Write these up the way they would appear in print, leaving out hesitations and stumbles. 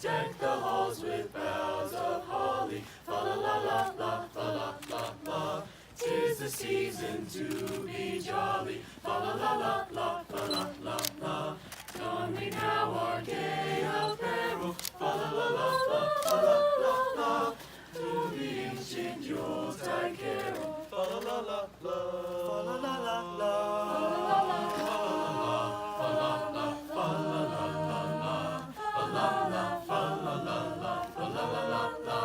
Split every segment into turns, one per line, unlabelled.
Deck the halls with boughs of holly, fa la la la la, fa la la la. 'Tis the season to be jolly, fa la la la la, fa la la la. Don we now our gay apparel, fa la la la la, fa la la la. To the ancient Yuletide carol, fa la la la la, fa la la la la, fa la la la la, fa la la fa la la la la, fa la la fa la la la, fa la la la la.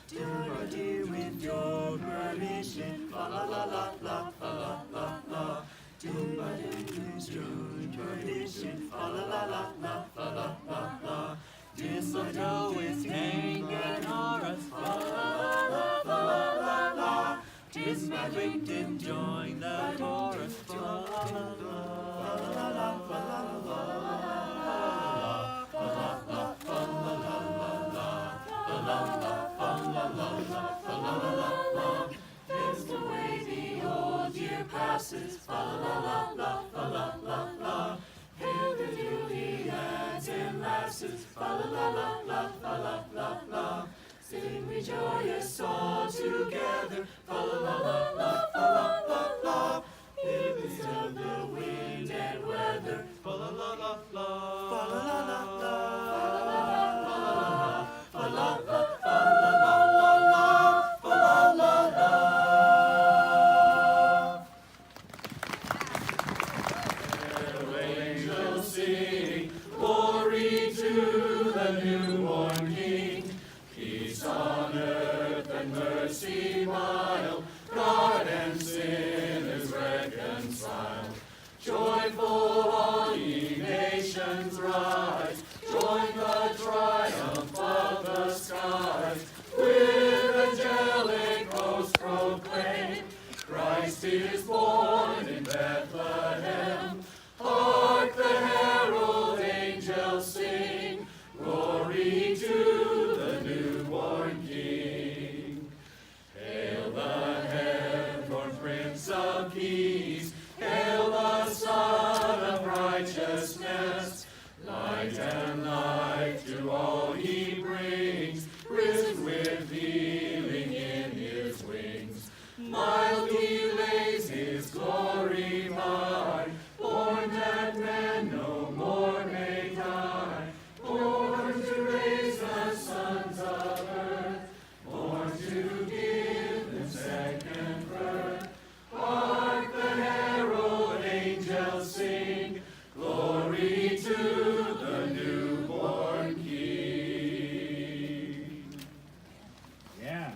Do with your permission, fa la la la la, fa la la la. Do with your permission, fa la la la la, fa la la la. Mistletoe is hanging o'er us, fa la la la, fa la la la. 'Tis my victim, join the chorus, fa la la la, fa la la la, fa la la la, fa la la, fa la la la, fa la la, fa la la la, fa la la la. It's the way the old year passes, fa la la la, fa la la la. Hail the newly lads and lasses, fa la la la la, fa la la la. Sing we joyous all together, fa la la la la, fa la la la. In the midst of the wind and weather, fa la la la la, fa la la la la, fa la la la la, fa la la la, fa la la la, fa la la la. Angels sing, glory to the newborn King. Peace on earth and mercy mild, God and sinners reconciled. Joyful all ye nations rise, join the triumph of the skies. With angelic hosts proclaim, Christ is born in Bethlehem. Hark the herald angels sing, glory to the newborn King. Hail the heaven-born Prince of Peace, hail the Son of Righteousness. Light and life to all he brings, risen with healing in his wings. Mild he lays his glory by, born that man no more may die. Born to raise the sons of earth, born to give them second birth. Hark the herald angels sing, glory to the newborn King.
Yeah.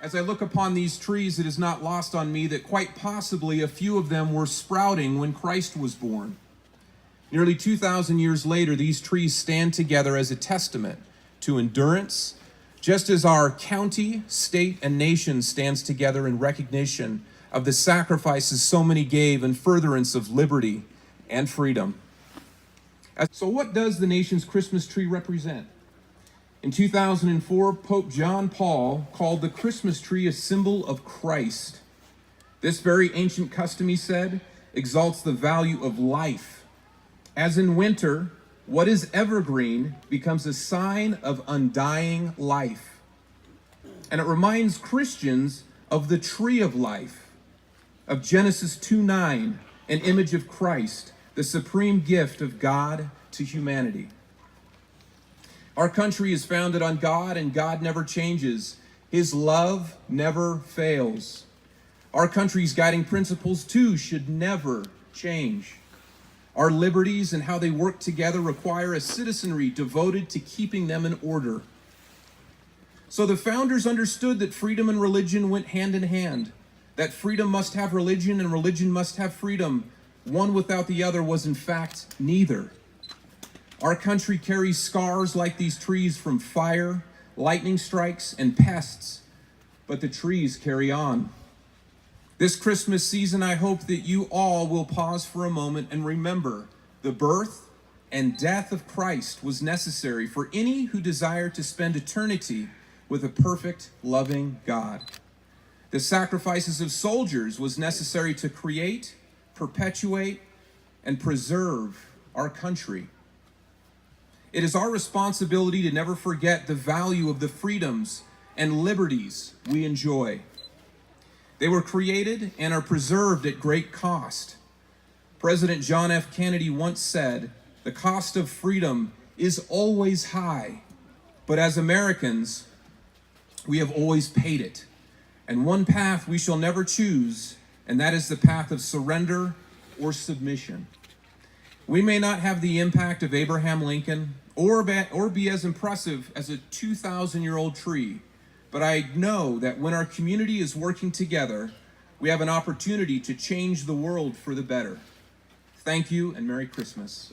As I look upon these trees, it is not lost on me that quite possibly a few of them were sprouting when Christ was born. Nearly 2,000 years later, these trees stand together as a testament to endurance, just as our county, state, and nation stands together in recognition of the sacrifices so many gave in furtherance of liberty and freedom. So what does the nation's Christmas tree represent? In 2004, Pope John Paul called the Christmas tree a symbol of Christ. This very ancient custom, he said, exalts the value of life. As in winter, what is evergreen becomes a sign of undying life. And it reminds Christians of the tree of life, of Genesis 2:9, an image of Christ, the supreme gift of God to humanity. Our country is founded on God, and God never changes. His love never fails. Our country's guiding principles, too, should never change. Our liberties and how they work together require a citizenry devoted to keeping them in order. So the founders understood that freedom and religion went hand in hand, that freedom must have religion and religion must have freedom. One without the other was, in fact, neither. Our country carries scars like these trees from fire, lightning strikes, and pests, but the trees carry on. This Christmas season, I hope that you all will pause for a moment and remember the birth and death of Christ was necessary for any who desire to spend eternity with a perfect, loving God. The sacrifices of soldiers was necessary to create, perpetuate, and preserve our country. It is our responsibility to never forget the value of the freedoms and liberties we enjoy. They were created and are preserved at great cost. President John F. Kennedy once said, "The cost of freedom is always high, but as Americans, we have always paid it. And one path we shall never choose, and that is the path of surrender or submission." We may not have the impact of Abraham Lincoln or be as impressive as a 2,000-year-old tree, but I know that when our community is working together, we have an opportunity to change the world for the better. Thank you, and Merry Christmas.